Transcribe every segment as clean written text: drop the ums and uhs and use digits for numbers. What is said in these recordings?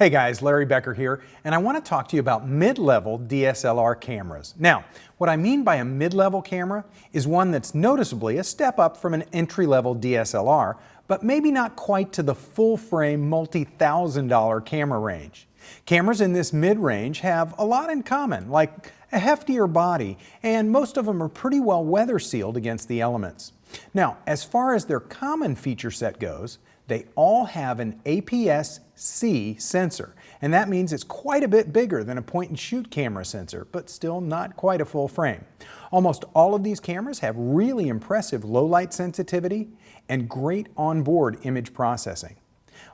Hey guys, Larry Becker here, and I want to talk to you about mid-level DSLR cameras. Now, what I mean by a mid-level camera is one that's noticeably a step up from an entry-level DSLR, but maybe not quite to the full-frame multi-thousand-dollar camera range. Cameras in this mid-range have a lot in common, like a heftier body, and most of them are pretty well weather sealed against the elements. Now, as far as their common feature set goes, they all have an APS-C sensor, and that means it's quite a bit bigger than a point-and-shoot camera sensor, but still not quite a full frame. Almost all of these cameras have really impressive low-light sensitivity and great onboard image processing.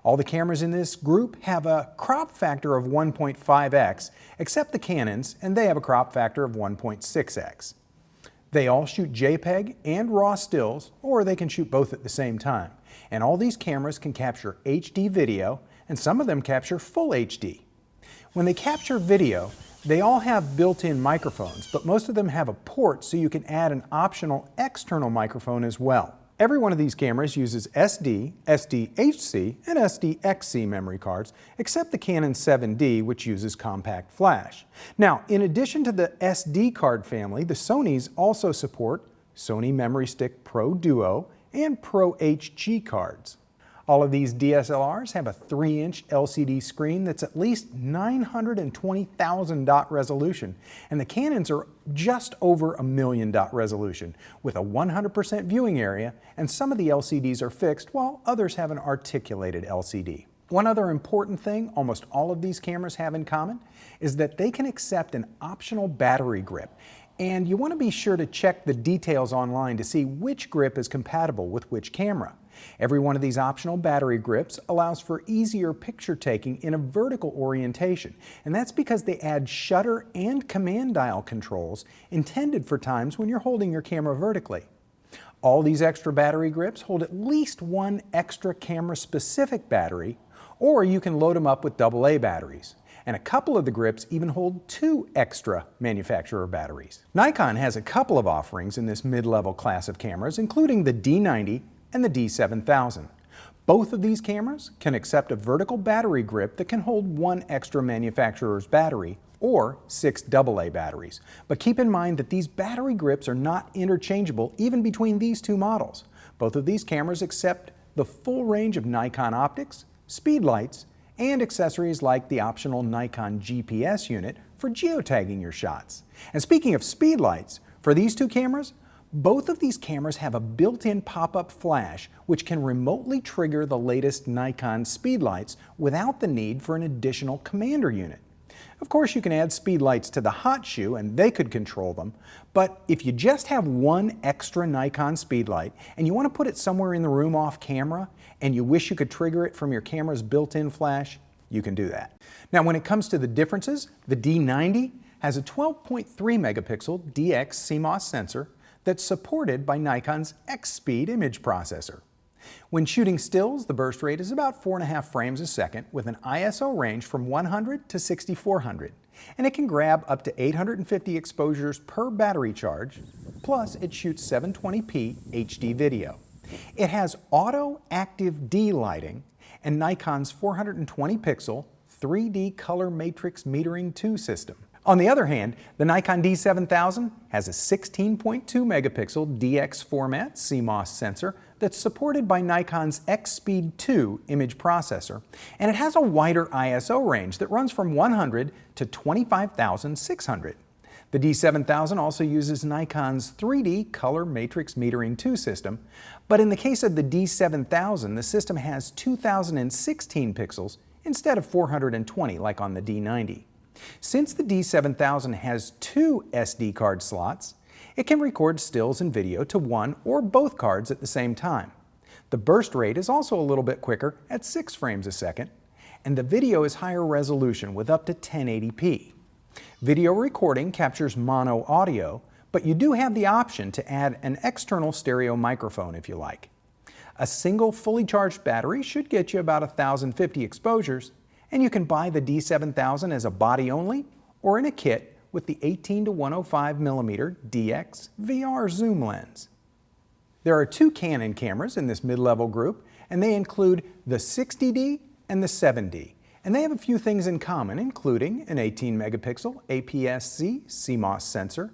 All the cameras in this group have a crop factor of 1.5x, except the Canons, and they have a crop factor of 1.6x. They all shoot JPEG and RAW stills, or they can shoot both at the same time. And all these cameras can capture HD video, and some of them capture full HD. When they capture video, they all have built-in microphones, but most of them have a port so you can add an optional external microphone as well. Every one of these cameras uses SD, SDHC, and SDXC memory cards, except the Canon 7D, which uses compact flash. Now, in addition to the SD card family, the Sonys also support Sony Memory Stick Pro Duo and Pro HG cards. All of these DSLRs have a 3-inch LCD screen that's at least 920,000 dot resolution, and the Canons are just over 1,000,000 dot resolution, with a 100% viewing area, and some of the LCDs are fixed while others have an articulated LCD. One other important thing almost all of these cameras have in common is that they can accept an optional battery grip, and you want to be sure to check the details online to see which grip is compatible with which camera. Every one of these optional battery grips allows for easier picture taking in a vertical orientation, and that's because they add shutter and command dial controls intended for times when you're holding your camera vertically. All these extra battery grips hold at least one extra camera-specific battery, or you can load them up with AA batteries. And a couple of the grips even hold 2 extra manufacturer batteries. Nikon has a couple of offerings in this mid-level class of cameras, including the D90 and the D7000. Both of these cameras can accept a vertical battery grip that can hold 1 extra manufacturer's battery or 6 AA batteries. But keep in mind that these battery grips are not interchangeable even between these two models. Both of these cameras accept the full range of Nikon optics, speed lights, and accessories like the optional Nikon GPS unit for geotagging your shots. And speaking of speed lights, for these two cameras, both of these cameras have a built-in pop-up flash which can remotely trigger the latest Nikon speed lights without the need for an additional commander unit. Of course, you can add speed lights to the hot shoe and they could control them, but if you just have one extra Nikon speed light and you want to put it somewhere in the room off camera and you wish you could trigger it from your camera's built-in flash, you can do that. Now, when it comes to the differences, the D90 has a 12.3 megapixel DX CMOS sensor that's supported by Nikon's X-Speed image processor. When shooting stills, the burst rate is about 4.5 frames a second with an ISO range from 100 to 6400, and it can grab up to 850 exposures per battery charge, plus it shoots 720p HD video. It has auto active D lighting and Nikon's 420 pixel 3D color matrix metering 2 system. On the other hand, the Nikon D7000 has a 16.2 megapixel DX format CMOS sensor that's supported by Nikon's X-Speed 2 image processor, and it has a wider ISO range that runs from 100 to 25,600. The D7000 also uses Nikon's 3D color matrix metering 2 system, but in the case of the D7000, the system has 2016 pixels instead of 420 like on the D90. Since the D7000 has 2 SD card slots, it can record stills and video to one or both cards at the same time. The burst rate is also a little bit quicker at 6 frames a second, and the video is higher resolution with up to 1080p. Video recording captures mono audio, but you do have the option to add an external stereo microphone if you like. A single fully charged battery should get you about 1,050 exposures, and you can buy the D7000 as a body only or in a kit with the 18 to 105 millimeter DX VR zoom lens. There are 2 Canon cameras in this mid-level group, and they include the 60D and the 7D. And they have a few things in common, including an 18-megapixel APS-C CMOS sensor.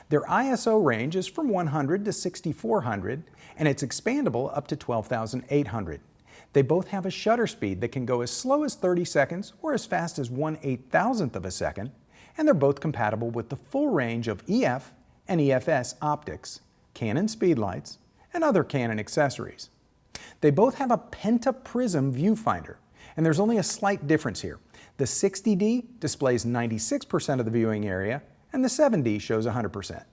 Their ISO range is from 100 to 6400, and it's expandable up to 12,800. They both have a shutter speed that can go as slow as 30 seconds or as fast as 1/8,000th of a second, and they're both compatible with the full range of EF and EFS optics, Canon speedlights, and other Canon accessories. They both have a pentaprism viewfinder, and there's only a slight difference here. The 60D displays 96% of the viewing area, and the 7D shows 100%.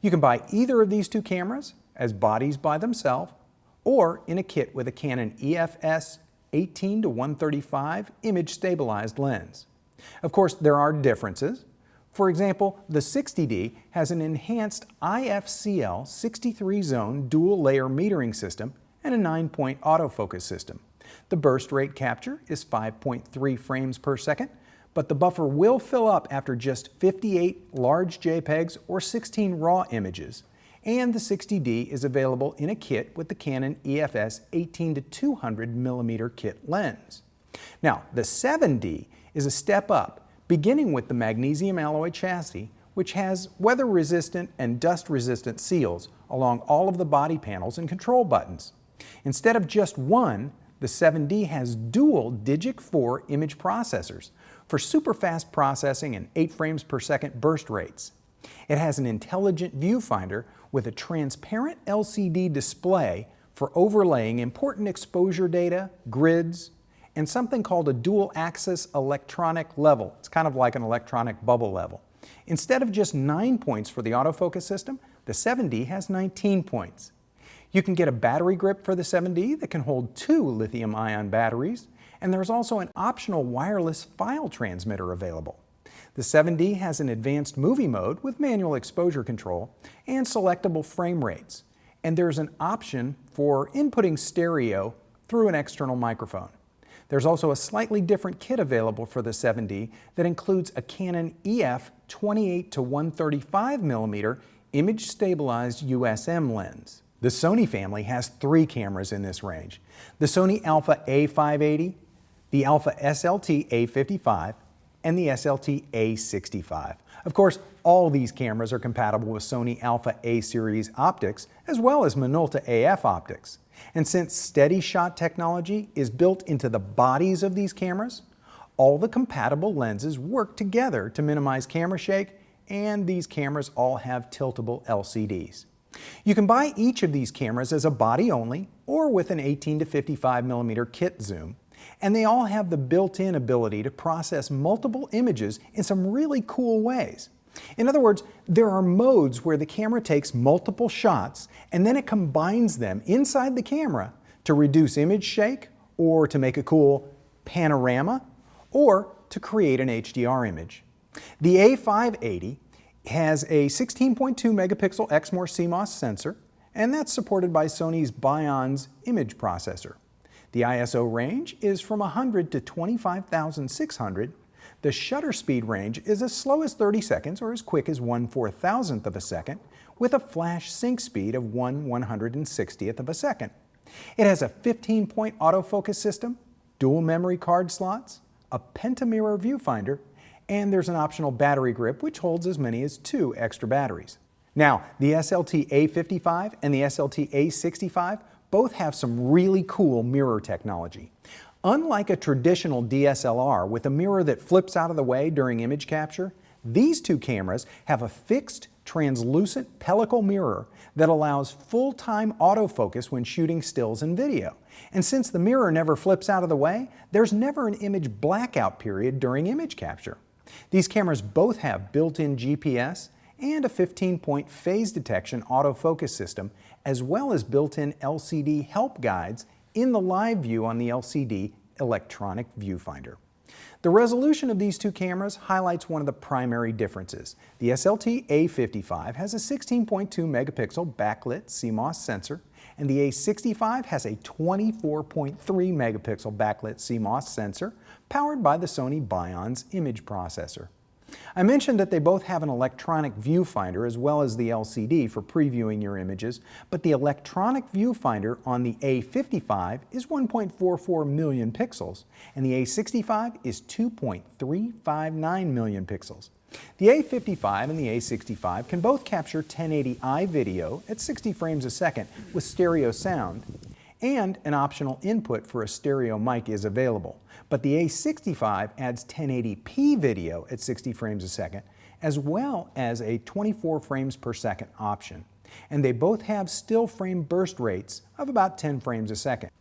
You can buy either of these two cameras as bodies by themselves, or in a kit with a Canon EFS 18 to 135 image stabilized lens. Of course, there are differences. For example, the 60D has an enhanced IFCL 63-zone dual layer metering system and a 9-point autofocus system. The burst rate capture is 5.3 frames per second, but the buffer will fill up after just 58 large JPEGs or 16 RAW images. And the 60D is available in a kit with the Canon EFS 18 to 200 millimeter kit lens. Now, the 7D is a step up, beginning with the magnesium alloy chassis, which has weather-resistant and dust-resistant seals along all of the body panels and control buttons. Instead of just one, the 7D has dual Digic 4 image processors for super fast processing and 8 frames per second burst rates. It has an intelligent viewfinder with a transparent LCD display for overlaying important exposure data, grids, and something called a dual-axis electronic level. It's kind of like an electronic bubble level. Instead of just 9 points for the autofocus system, the 7D has 19 points. You can get a battery grip for the 7D that can hold 2 lithium-ion batteries, and there's also an optional wireless file transmitter available. The 7D has an advanced movie mode with manual exposure control and selectable frame rates, and there's an option for inputting stereo through an external microphone. There's also a slightly different kit available for the 7D that includes a Canon EF 28 to 135 millimeter image stabilized USM lens. The Sony family has 3 cameras in this range: the Sony Alpha A580, the Alpha SLT-A55, and the SLT-A65. Of course, all these cameras are compatible with Sony Alpha A series optics as well as Minolta AF optics. And since steady shot technology is built into the bodies of these cameras, all the compatible lenses work together to minimize camera shake, and these cameras all have tiltable LCDs. You can buy each of these cameras as a body only or with an 18 to 55 millimeter kit zoom, and they all have the built-in ability to process multiple images in some really cool ways. In other words, there are modes where the camera takes multiple shots and then it combines them inside the camera to reduce image shake, or to make a cool panorama, or to create an HDR image. The A580 has a 16.2 megapixel Exmor CMOS sensor, and that's supported by Sony's Bion's image processor. The ISO range is from 100 to 25,600. The shutter speed range is as slow as 30 seconds or as quick as 1/4000th of a second, with a flash sync speed of 1/160th of a second. It has a 15-point autofocus system, dual memory card slots, a pentamirror viewfinder, and there's an optional battery grip which holds as many as 2 extra batteries. Now, the SLT-A55 and the SLT-A65 both have some really cool mirror technology. Unlike a traditional DSLR with a mirror that flips out of the way during image capture, these two cameras have a fixed translucent pellicle mirror that allows full-time autofocus when shooting stills and video. And since the mirror never flips out of the way, there's never an image blackout period during image capture. These cameras both have built-in GPS and a 15-point phase detection autofocus system, as well as built-in LCD help guides in the live view on the LCD electronic viewfinder. The resolution of these two cameras highlights one of the primary differences. The SLT-A55 has a 16.2 megapixel backlit CMOS sensor, and the A65 has a 24.3 megapixel backlit CMOS sensor powered by the Sony Bion's image processor. I mentioned that they both have an electronic viewfinder as well as the LCD for previewing your images, but the electronic viewfinder on the A55 is 1.44 million pixels and the A65 is 2.359 million pixels. The A55 and the A65 can both capture 1080i video at 60 frames a second with stereo sound, and an optional input for a stereo mic is available. But the A65 adds 1080p video at 60 frames a second, as well as a 24 frames per second option. And they both have still frame burst rates of about 10 frames a second.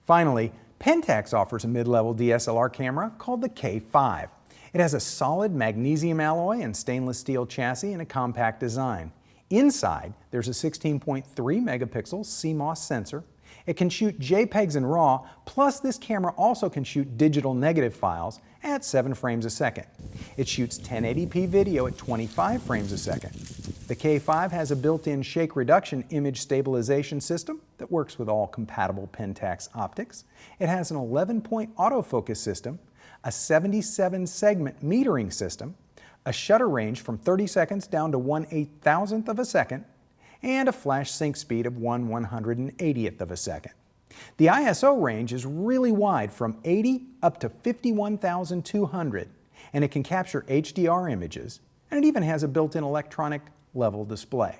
Finally, Pentax offers a mid-level DSLR camera called the K-5. It has a solid magnesium alloy and stainless steel chassis and a compact design. Inside, there's a 16.3 megapixel CMOS sensor. It can shoot JPEGs and RAW, plus this camera also can shoot digital negative files at 7 frames a second. It shoots 1080p video at 25 frames a second. The K-5 has a built-in shake reduction image stabilization system that works with all compatible Pentax optics. It has an 11-point autofocus system, a 77-segment metering system, a shutter range from 30 seconds down to 1/8,000th of a second, and a flash sync speed of 1/180th of a second. The ISO range is really wide from 80 up to 51,200, and it can capture HDR images, and it even has a built-in electronic level display.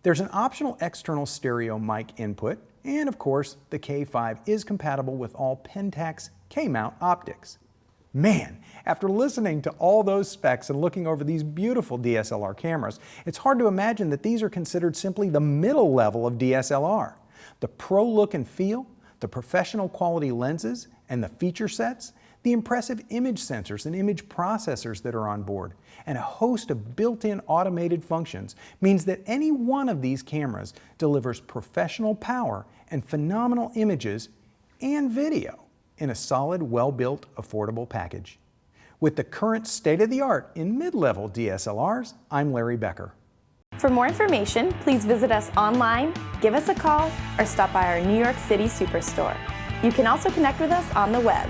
There's an optional external stereo mic input, and of course, the K-5 is compatible with all Pentax K-mount optics. Man, after listening to all those specs and looking over these beautiful DSLR cameras, it's hard to imagine that these are considered simply the middle level of DSLR. The pro look and feel, the professional quality lenses and the feature sets, the impressive image sensors and image processors that are on board, and a host of built-in automated functions means that any one of these cameras delivers professional power and phenomenal images and video in a solid, well-built, affordable package. With the current state-of-the-art in mid-level DSLRs, I'm Larry Becker. For more information, please visit us online, give us a call, or stop by our New York City Superstore. You can also connect with us on the web.